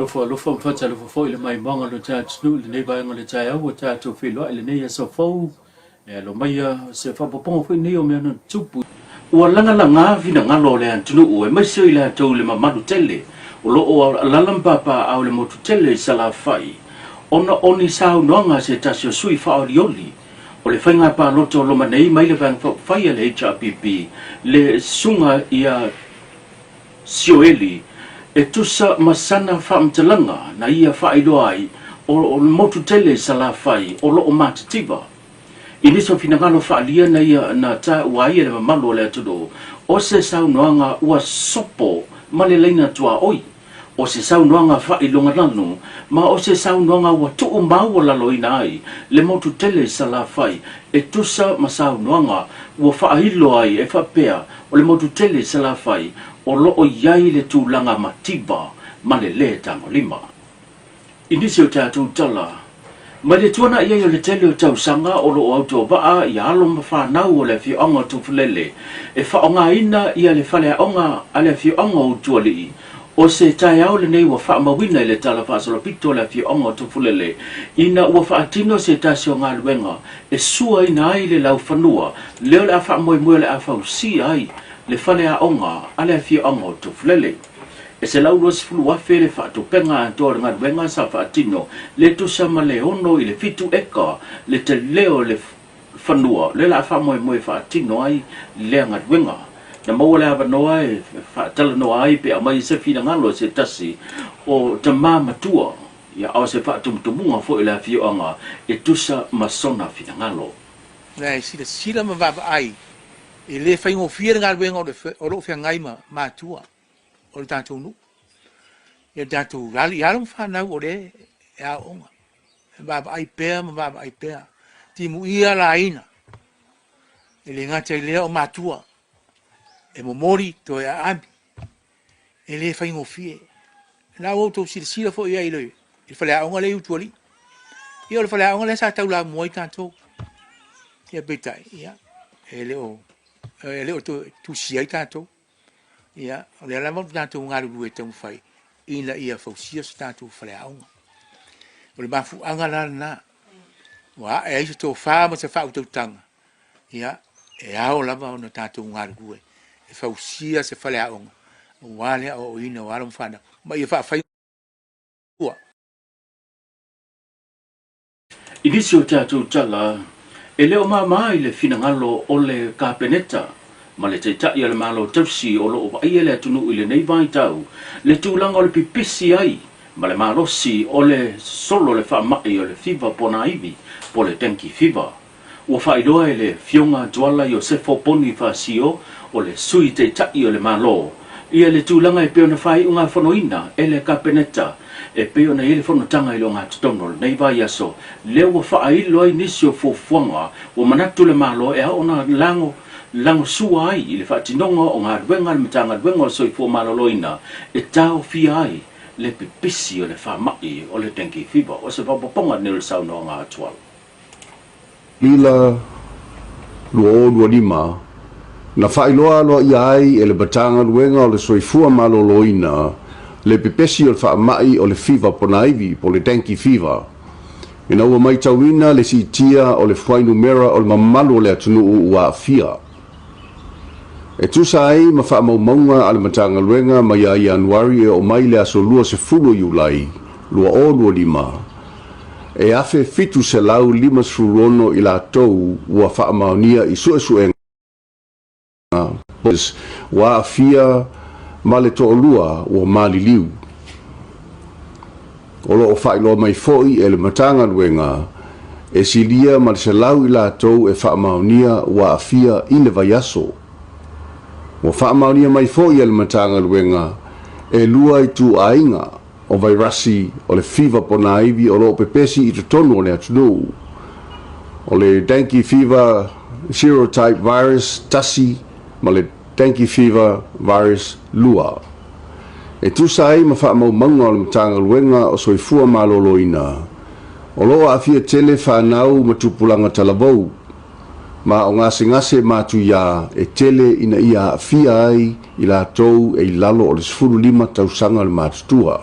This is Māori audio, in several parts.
lo fo fa lo fo ile mai manga lo cha tsnu le nei vai ngole cha o cha to fi lo ile nei so fo lo mai se fa po fo nei o me no tupu o langa langa vi na ngalo le antunu o mai se ile to le mama tele o lo o lalam papa au le mo tele sala fai ona oni sa no nga se ta so sui fa o lioli o le fainga pa lo to lo manei mai le van fai le HPP le sunga ia sioeli e tusa masana whaamtalanga na ia whaedoai o motu tele sala whai o lo o matativa. I niso finangalo whaalia na ia na ta uai e le mamalo le atudo o se saunoanga ua sopo male leina tua oi. O se saunoanga whaelonga lanu ma o se saunoanga ua tuu mau lalo ina ai le motu tele sala whai e tusa masaunoanga ua whaahilo ai e whapea o le motu tele sala whai o loo iai le tūlanga matiba ma le le tango lima. Inisi o tātou tala, ma le tuana iai o le tele o tau sanga o loo auto vaa i alo mawhanau o le fionga tufulele, e whaonga ina ia le whale aonga a le fionga o tuali, o se tai au le nei wa whaamawina i le tala whaasolo pito le fionga tufulele, ina ua whaatino se tasio ngā luenga, e sua ina ai le lau whanua, leo le a whaamoe le a whausi ai, le fale a onga ale fi onga to flele e se lau los fulu wa fele fa to penga to nga wenga sa fa tino le to sama le ono i le fitu eka le te leo le fanua le la fa mo fa tino ai le nga wenga na mo le ava no ai fa tala no ai pe mai se fina ngalo se tasi o te mama tua ya o se fa tum tumunga fo i la fi onga e tusa masona fina ngalo nei sila ma va ai e le fai ngo fia nga wenga o lo fia ngai ma tua o le tātou nu e tātou rali aram whanau o le e a onga e baba ai pēr ma baba ai pēr ti mu ia la ina e le ngata i lea o ma tua e mo mori to e a ami e le fai ngo fia la o tau sila fo ia i le i fale a onga le utuali i o le fale a onga le sa tau la mua i tātou ia betai ia e le o le o tu sia tanto ia le la mo tanto ngaru due tão fai ina ia fausia tanto fale au o le bafu anga la na wa e ai to fa mo se fa o tanga ia e ao la va no tanto ngaru due e fausia se fale au wa le o ina wa lo fana ma ia fa fai ua Inisio tātou tala e leo mai le finangalo o le kapeneta ma le teitai le malo tausi o lo ai le tunu i le nei vai tau le tūlanga o le pipisi ai ma le malosi o le solo le whaamai o le fiva pona iwi po le tenki fiva ua whaidoa e le fionga tuala i o se foponi whaasio o le sui teitai o le malo ia le tūlanga e peona whai unga whanoina e le kapeneta e peo na ele fono tanga ilo ngā tutono nei vai aso leo wa whaailo ai nisi o fofuanga o manatu le malo e ona lango sua ai i le whaatinonga o ngā ruenga le matanga ruenga o soi fo maloloina e tau fia ai le pipisi o le whaamai o le tenki fiba o se wapaponga nil sauna o ngā atual. Lila lua lima na whailoa loa i ai e le matanga ruenga o le soi fua maloloina le pepesi o le whaamai o le fiva ponaivi po le tenki fiva. E na ua mai tauina le si tia o le whainu mera o le mamalu le atunu ua fia. E tusa ai ma whaamau maunga ale matanga luenga mai a Januari e o mai le aso lua se fulu iulai, lua o lua lima. E afe fitu se lau lima surono i la tou ua whaamaunia i suesuenga. Ua fia ma le to'olua ua maliliu. O loo whaeloa mai foi e le matanga luenga e silia ma le se lau i la tou e whaamaunia ua afia i le vaiaso. Ua whaamaunia mai foi e le matanga luenga e lua i tu ainga o vairasi o le fiva pona iwi o loo pepesi i te tonu o le atunu. O le dengue fever serotype virus tasi ma le dengue fever virus lua. E tusai ma wha mau manga o le matanga luenga o soifua maloloina. O loa afia tele whanau ma tupulanga talavou. Ma o ngase matu ia e tele ina ia afia ai i la tou e i lalo o le 15 tausanga le matutua.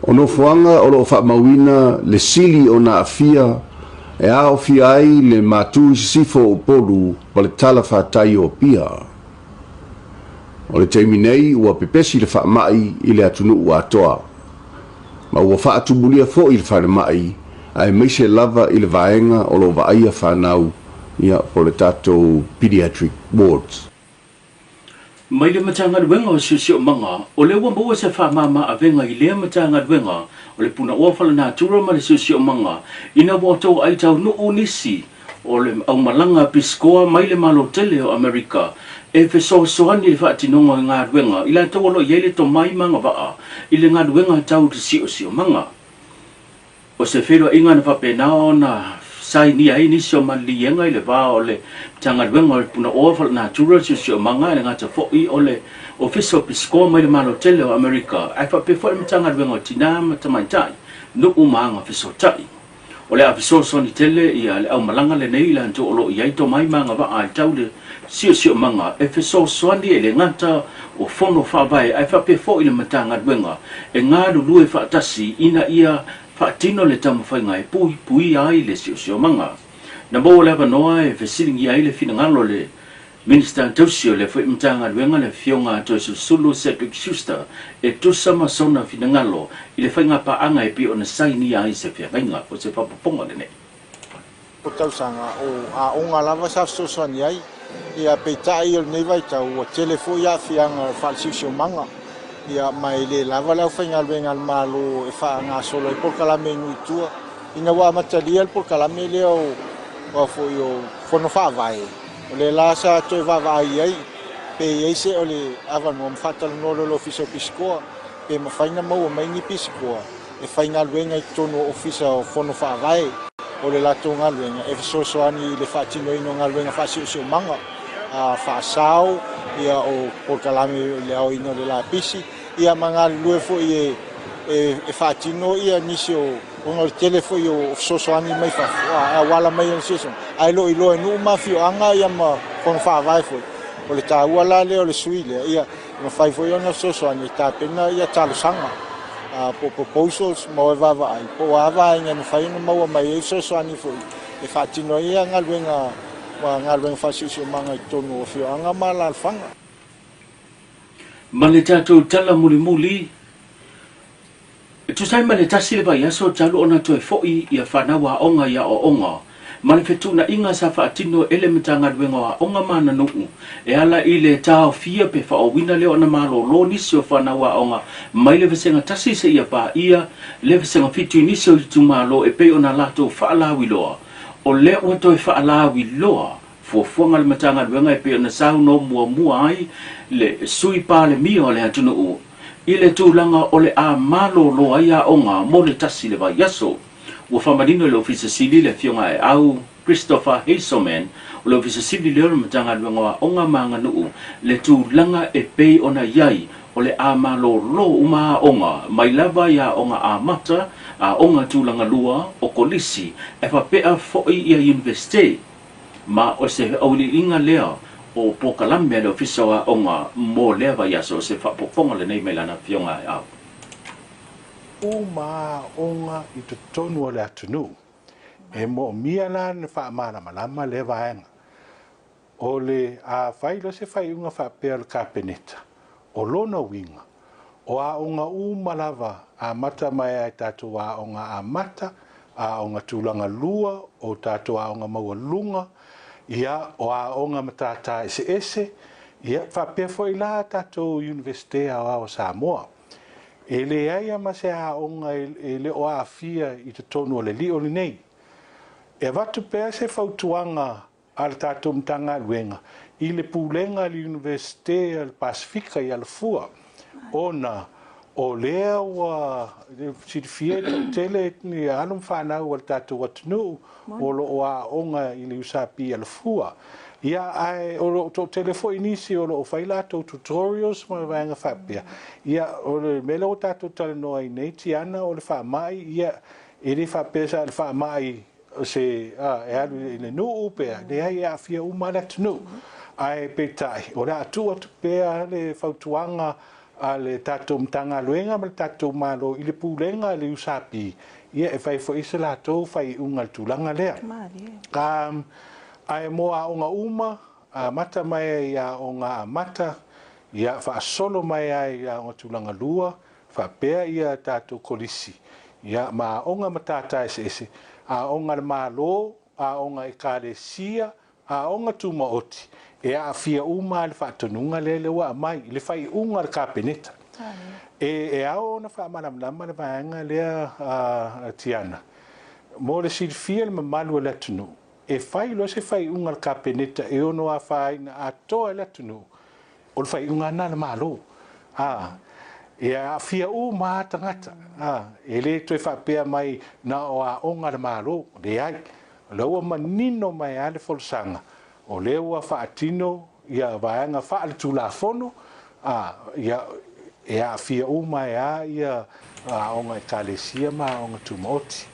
O no fuanga o lo whaamawina le sili o na afia e ao fia ai le mātui sifo o polu pa le tala whātai o pia. O le teimi nei ua pepesi le whaamai i le atunu ua atoa. Ma ua whaatubulia fo i le whaamai ai meise lava i le vaenga o lo vaia whanau ia po le tātou pediatric wards. Mai le matanga wenga o sio manga o le wambo se fa mama avenga i le matanga wenga o le puna o fala na tura ma le sio manga ina wo to ai tau no unisi o le au malanga piskoa mai le malo tele o America e fe so ani le fa tinonga nga wenga ila to lo yele to mai manga va i le nga wenga tau sio manga o se felo inga na fa pena ona sai ni ai ni sio malienga i le va o le tanga wenga o puna o fala na tura sio manga le nga ta fo i o le official piskoa mai le malo tele o America ai fa pe fo le tanga wenga tina matamaitai no umanga fiso tai o le afiso so ni tele ia le au malanga le nei la to lo ia to mai manga va ai tau le sio manga e fiso so ani le ngata o fono fa vai ai fa pe fo i le matanga wenga e nga lu e fa tasi ina ia fa tino le tamu fa ngai pui ai le sio manga na bo le va noa e fesilingi ai le fina ngalo le Minister Tosio le foi mtanga wenga le fionga to sulu Cedric Schuster e to sama sona finangalo ile fainga pa anga e pi ona saini ai se fia venga o se fa ponga le ne o tau sanga o a onga lava sa so soni ai ia petai o nei vai tau o telefo ia fianga fa sio manga ia mai le lava la fainga venga malo e fa nga solo e por kala menu tua ina wa material por kala mele o foi o fono fa vai le lasa to va ai pe ese ole ava no fatal no lo officer piscoa pe ma faina mo mai ni piscoa e faina luenga i tono officer o fono fa vai ole la tonga luenga e so ani le fati no ino nga luenga fa sio manga a fa sao ia o por kalami le o ino de la pisi ia manga lue fo e fati no ia nisio o telefo yo so ani mai fa wala mai en season ai lo ilo no mafio anga ia ma con fa vai fo o le ta wala le o le suile ia no fai fo yo no so ani ta pena ia talo sanga po proposals mo va ai po va ia no fai no mo mai so ani fo e fati no ia ngalwenga wa ngalwenga fa si manga tono fio anga mala fanga maleta to tala muli tu sai male tasi le vai aso talo ona to e foi ia fana wa onga ia o onga male fetu na inga sa fa tino ele mitanga wenga wa onga mana no e ala ile tao fia pe fa o wina le ona malo lo ni so fana wa onga mai le vesenga tasi se ia pa ia le vesenga fitu ni so tu malo e pe ona lato fa la wiloa o le o to fa la wiloa fo fonga le mitanga wenga e pe ona sa no mua ai le sui pa le mio le atuno ile tūlanga o le a malo lo aia onga mo le tasi le vai yaso. Ua whamarino le ofisa sili le fionga e au Christopher Hazelman o le ofisa sili le ora matanga luenga onga manga nuu le tūlanga e pei ona iai o le a malo lo uma onga mai lava ia onga a mata a onga tūlanga lua o kolisi e whapea foi ia universite ma o se auli inga lea o pokalame le ofisa wa onga mo leva ya so se fa poponga le nei melana fionga au uma onga i te tonu o le atunu e mo mia na ne fa mana malama le vaenga o le a failo se fai unga fa per kapeneta o lona winga o a onga uma lava a mata mai ai tatu a onga a mata a onga tulanga lua o tatu a onga maua lunga ia o a onga matata ese ia fa pe foi la tato universite a o Samoa ele ai ma se a onga ele o a fia i te tonu le li o nei e vatu pe se fautuanga al tato mtanga luenga i le pulenga li universite al Pasifika i al fua ona o lea wa si fie tele ni anum fana o tato watnu o lo a onga i le usapi al fua ia ai o to telefo inisi o lo faila to tutorials ma vanga fapia ia o le melo tato tal no ai nei ana o le fa mai ia e le fa pesa le fa mai se e alu le no pe de ai a fia uma le tnu ai petai o la tu pe le fautuanga a le tatou mtanga luenga ma le tatou malo i le pulenga le usapi ia e fai fo isa latou fai unga tulanga lea ka ai mo a onga uma a mata mai ia onga mata ia fa solo mai ai ia onga tulanga lua fa pea ia tatou kolisi ia ma onga matata ese a onga le malo a onga ekalesia a onga tuma oti e a fia uma le whaatonunga le wa mai le whai unga le kapeneta e ao na wha manamlama le vaenga lea tiana mo le silfia le mamalu le atunu e whai lo se whai unga le kapeneta e ono a whai na atoa le atunu o le whai unga na le malo e a fia uma tangata e le toi whapea mai na o a onga le malo le ai laua manino mai ale folsanga o le ua faatino ia vaenga faale tulafono ia e a fia uma ia onga ekalesia ma onga tumaoti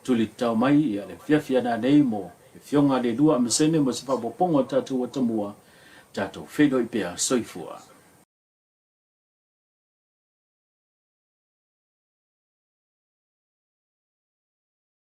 tuli tau mai ia le fiafia na nei mo e fionga le lua masene mo se whapopongo tatu watamua tatu whenoi pia soifua.